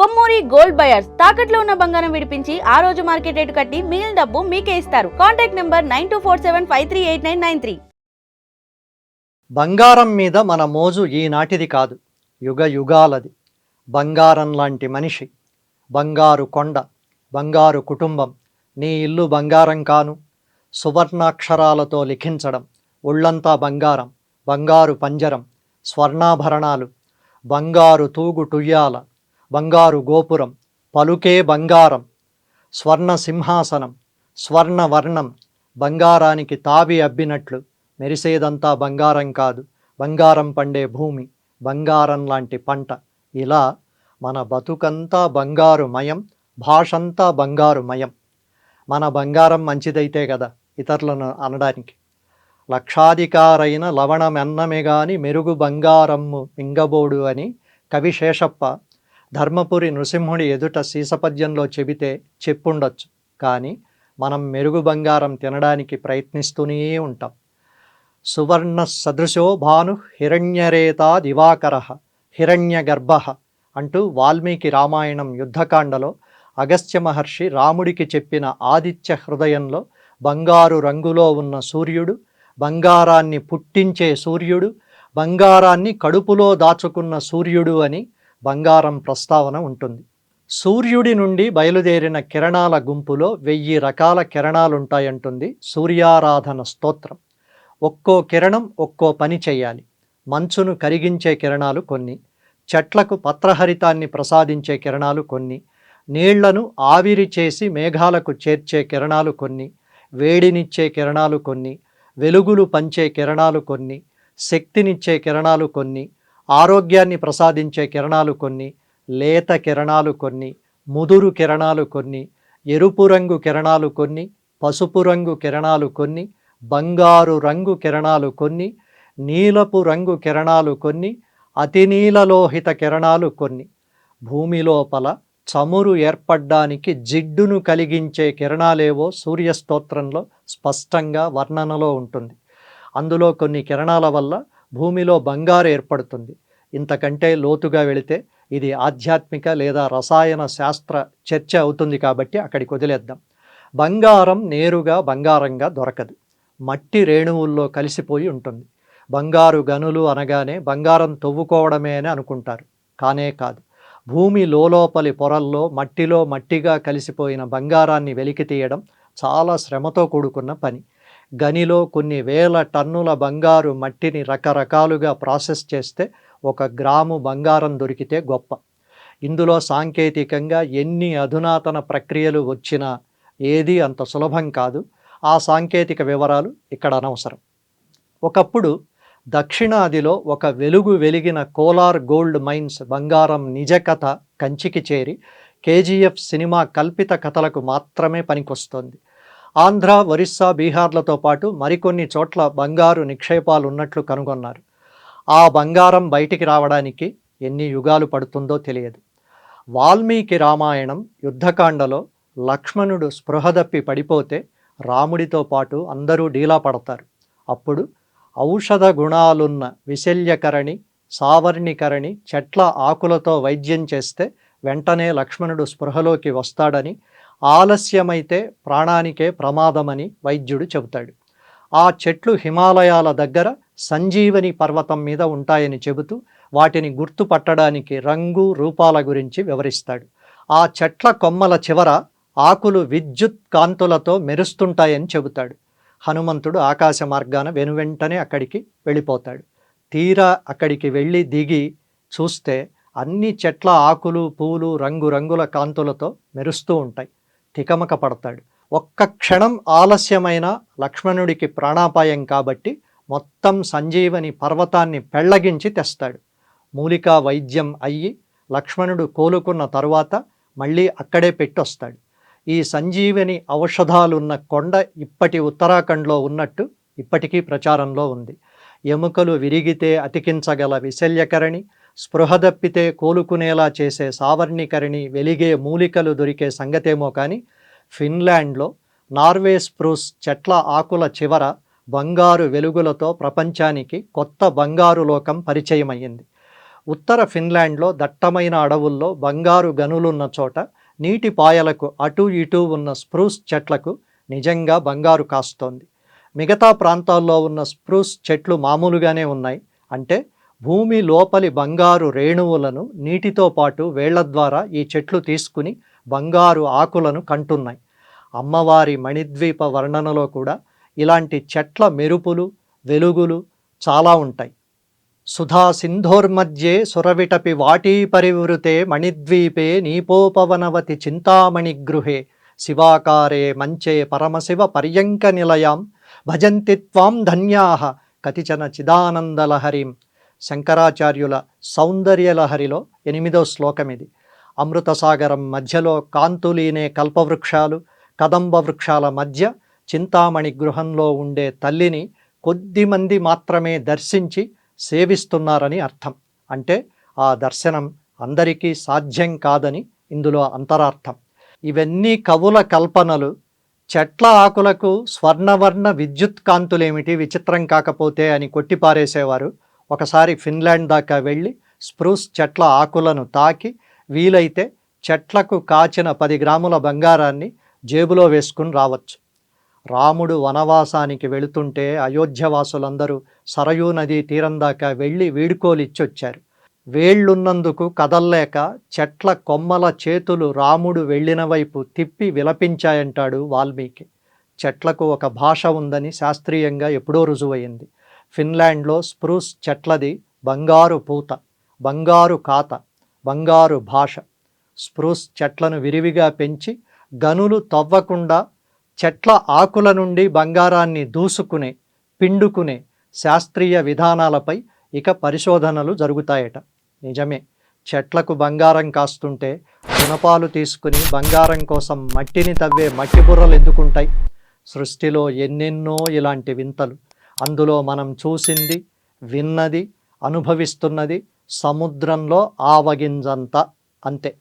Kommuri gold buyers తాకట్లో ఉన్న బంగారం విడిపించి ఆ రోజు మార్కెట్ రేటు కట్టి మిగిలిన డబ్బు మీకే ఇస్తారు. Contact number 9247538993. బంగారం మీద మన మోజు ఈనాటిది కాదు, యుగ యుగాలది. బంగారం లాంటి మనిషి, బంగారు కొండ, బంగారు కుటుంబం, నీ ఇల్లు బంగారం కాను, సువర్ణాక్షరాలతో లిఖించడం, ఒళ్ళంతా బంగారం, బంగారు పంజరం, స్వర్ణాభరణాలు, బంగారు తూగు టుయ్యాల, బంగారు గోపురం, పలుకే బంగారం, స్వర్ణ సింహాసనం, స్వర్ణవర్ణం, బంగారానికి తావి అబ్బినట్లు మెరిసేదంతా బంగారం కాదు, బంగారం పండే భూమి, బంగారం లాంటి పంట. ఇలా మన బతుకంతా బంగారుమయం, భాషంతా బంగారుమయం. మన బంగారం మంచిదైతే కదా ఇతరులను అనడానికి. లక్షాధికారైన లవణమెన్నమే గాని మెరుగు బంగారమ్ము మింగబోడు అని కవి శేషప్ప ధర్మపురి నృసింహుడి ఎదుట సీసపద్యంలో చెబితే చెప్పుండొచ్చు. కానీ మనం మెరుగు బంగారం తినడానికి ప్రయత్నిస్తూనే ఉంటాం. సువర్ణ సదృశో భాను హిరణ్యరేతా దివాకర హిరణ్యగర్భ అంటూ వాల్మీకి రామాయణం యుద్ధకాండలో అగస్త్య మహర్షి రాముడికి చెప్పిన ఆదిత్య హృదయంలో బంగారు రంగులో ఉన్న సూర్యుడు, బంగారాన్ని పుట్టించే సూర్యుడు, బంగారాన్ని కడుపులో దాచుకున్న సూర్యుడు అని బంగారం ప్రస్తావన ఉంటుంది. సూర్యుడి నుండి బయలుదేరిన కిరణాల గుంపులో 1000 రకాల కిరణాలుంటాయంటుంది సూర్యారాధన స్తోత్రం. ఒక్కో కిరణం ఒక్కో పని చేయాలి. మంచును కరిగించే కిరణాలు కొన్ని, చెట్లకు పత్రహరితాన్ని ప్రసాదించే కిరణాలు కొన్ని, నీళ్లను ఆవిరి చేసి మేఘాలకు చేర్చే కిరణాలు కొన్ని, వేడినిచ్చే కిరణాలు కొన్ని, వెలుగులు పంచే కిరణాలు కొన్ని, శక్తినిచ్చే కిరణాలు కొన్ని, ఆరోగ్యాన్ని ప్రసాదించే కిరణాలు కొన్ని, లేత కిరణాలు కొన్ని, ముదురు కిరణాలు కొన్ని, ఎరుపు రంగు కిరణాలు కొన్ని, పసుపు రంగు కిరణాలు కొన్ని, బంగారు రంగు కిరణాలు కొన్ని, నీలపు రంగు కిరణాలు కొన్ని, అతినీలలోహిత కిరణాలు కొన్ని. భూమి లోపల చమురు ఏర్పడ్డానికి జిడ్డును కలిగించే కిరణాలేవో సూర్యస్తోత్రంలో స్పష్టంగా వర్ణనలో ఉంటుంది. అందులో కొన్ని కిరణాల వల్ల భూమిలో బంగారు ఏర్పడుతుంది. ఇంతకంటే లోతుగా వెళితే ఇది ఆధ్యాత్మిక లేదా రసాయన శాస్త్ర చర్చ అవుతుంది కాబట్టి అక్కడికి వదిలేద్దాం. బంగారం నేరుగా బంగారంగా దొరకదు, మట్టి రేణువుల్లో కలిసిపోయి ఉంటుంది. బంగారు గనులు అనగానే బంగారం తవ్వుకోవడమే అని అనుకుంటారు. కానే కాదు. భూమి లోపలి పొరల్లో మట్టిలో మట్టిగా కలిసిపోయిన బంగారాన్ని వెలికి తీయడం చాలా శ్రమతో కూడుకున్న పని. గనిలో కొన్ని వేల టన్నుల బంగారు మట్టిని రకరకాలుగా ప్రాసెస్ చేస్తే 1 గ్రాము బంగారం దొరికితే గొప్ప. ఇందులో సాంకేతికంగా ఎన్ని అధునాతన ప్రక్రియలు వచ్చినా ఏది అంత సులభం కాదు. ఆ సాంకేతిక వివరాలు ఇక్కడ అనవసరం. ఒకప్పుడు దక్షిణాదిలో ఒక వెలుగు వెలిగిన కోలార్ గోల్డ్ మైన్స్ బంగారం నిజ కథ కంచికి చేరి KGF సినిమా కల్పిత కథలకు మాత్రమే పనికొస్తోంది. ఆంధ్ర, ఒరిస్సా, బీహార్లతో పాటు మరికొన్ని చోట్ల బంగారు నిక్షేపాలు ఉన్నట్లు కనుగొన్నారు. ఆ బంగారం బయటికి రావడానికి ఎన్ని యుగాలు పడుతుందో తెలియదు. వాల్మీకి రామాయణం యుద్ధకాండలో లక్ష్మణుడు స్పృహదప్పి పడిపోతే రాముడితో పాటు అందరూ డీలా పడతారు. అప్పుడు ఔషధ గుణాలున్న విశల్యకరణి, సావర్ణికరణి చెట్ల ఆకులతో వైద్యం చేస్తే వెంటనే లక్ష్మణుడు స్పృహలోకి వస్తాడని, ఆలస్యమైతే ప్రాణానికే ప్రమాదమని వైద్యుడు చెబుతాడు. ఆ చెట్లు హిమాలయాల దగ్గర సంజీవని పర్వతం మీద ఉంటాయని చెబుతూ వాటిని గుర్తుపట్టడానికి రంగు రూపాల గురించి వివరిస్తాడు. ఆ చెట్ల కొమ్మల చివర ఆకులు విద్యుత్ కాంతులతో మెరుస్తుంటాయని చెబుతాడు. హనుమంతుడు ఆకాశ మార్గాన వెనువెంటనే అక్కడికి వెళ్ళిపోతాడు. తీరా అక్కడికి వెళ్ళి దిగి చూస్తే అన్ని చెట్ల ఆకులు పూలు రంగురంగుల కాంతులతో మెరుస్తూ ఉంటాయి. తికమక పడతాడు. ఒక్క క్షణం ఆలస్యమైన లక్ష్మణుడికి ప్రాణాపాయం కాబట్టి మొత్తం సంజీవని పర్వతాన్ని పెళ్లగించి తెస్తాడు. మూలికా వైద్యం అయ్యి లక్ష్మణుడు కోలుకున్న తరువాత మళ్ళీ అక్కడే పెట్టొస్తాడు. ఈ సంజీవని ఔషధాలున్న కొండ ఇప్పటి ఉత్తరాఖండ్లో ఉన్నట్టు ఇప్పటికీ ప్రచారంలో ఉంది. ఎముకలు విరిగితే అతికించగల విశల్యకరణి, స్పృహదప్పితే కోలుకునేలా చేసే సావర్ణికరణి, వెలిగే మూలికలు దొరికే సంగతేమో కానీ ఫిన్లాండ్లో నార్వే స్ప్రూస్ చెట్ల ఆకుల చివర బంగారు వెలుగులతో ప్రపంచానికి కొత్త బంగారు లోకం పరిచయమయ్యింది. ఉత్తర ఫిన్లాండ్లో దట్టమైన అడవుల్లో బంగారు గనులున్న చోట నీటి పాయలకు అటూ ఇటూ ఉన్న స్ప్రూస్ చెట్లకు నిజంగా బంగారు కాస్తోంది. మిగతా ప్రాంతాల్లో ఉన్న స్ప్రూస్ చెట్లు మామూలుగానే ఉన్నాయి. అంటే భూమి లోపలి బంగారు రేణువులను నీటితో పాటు వేళ్ల ద్వారా ఈ చెట్లు తీసుకుని బంగారు ఆకులను కంటున్నాయి. అమ్మవారి మణిద్వీప వర్ణనలో కూడా ఇలాంటి చెట్ల మెరుపులు వెలుగులు చాలా ఉంటాయి. సుధా సింధోర్మధ్యే సురవిటపి వాటీ పరివృతే మణిద్వీపే నీపోపవనవతి చింతామణిగృహే శివాకారే మంచే పరమశివ పర్యంక నిలయాం భజంతి త్వాం ధన్యాః కతిచన చిదానందలహరిం. శంకరాచార్యుల సౌందర్యలహరిలో 8వ శ్లోకం ఇది. అమృతసాగరం మధ్యలో కాంతులీనే కల్పవృక్షాలు, కదంబ వృక్షాల మధ్య చింతామణి గృహంలో ఉండే తల్లిని కొద్దిమంది మాత్రమే దర్శించి సేవిస్తున్నారని అర్థం. అంటే ఆ దర్శనం అందరికీ సాధ్యం కాదని ఇందులో అంతరార్థం. ఇవన్నీ కవుల కల్పనలు. చెట్ల ఆకులకు స్వర్ణవర్ణ విద్యుత్ కాంతులేమిటి విచిత్రం కాకపోతే అని కొట్టిపారేసేవారు. ఒకసారి ఫిన్లాండ్ దాకా వెళ్ళి స్ప్రూస్ చెట్ల ఆకులను తాకి వీలైతే చెట్లకు కాచిన 10 గ్రాముల బంగారాన్ని జేబులో వేసుకుని రావచ్చు. రాముడు వనవాసానికి వెళుతుంటే అయోధ్యవాసులందరూ సరయూ నదీ తీరం దాకా వెళ్ళి వీడుకోలిచ్చొచ్చారు. వేళ్లున్నందుకు కదల్లేక చెట్ల కొమ్మల చేతులు రాముడు వెళ్ళిన వైపు తిప్పి విలపించాయంటాడు వాల్మీకి. చెట్లకు ఒక భాష ఉందని శాస్త్రీయంగా ఎప్పుడో రుజువయింది. ఫిన్లాండ్లో స్ప్రూస్ చెట్లది బంగారు పూత, బంగారు కాత, బంగారు భాష. స్ప్రూస్ చెట్లను విరివిగా పెంచి గనులు తవ్వకుండా చెట్ల ఆకుల నుండి బంగారాన్ని దూసుకునే పిండుకునే శాస్త్రీయ విధానాలపై ఇక పరిశోధనలు జరుగుతాయట. నిజమే, చెట్లకు బంగారం కాస్తుంటే గుణపాలు తీసుకుని బంగారం కోసం మట్టిని తవ్వే మట్టి బుర్రలు ఎందుకుంటాయి? సృష్టిలో ఎన్నెన్నో ఇలాంటి వింతలు. అందులో మనం చూసింది, విన్నది, అనుభవిస్తున్నది సముద్రంలో ఆవగింజంత అంతే.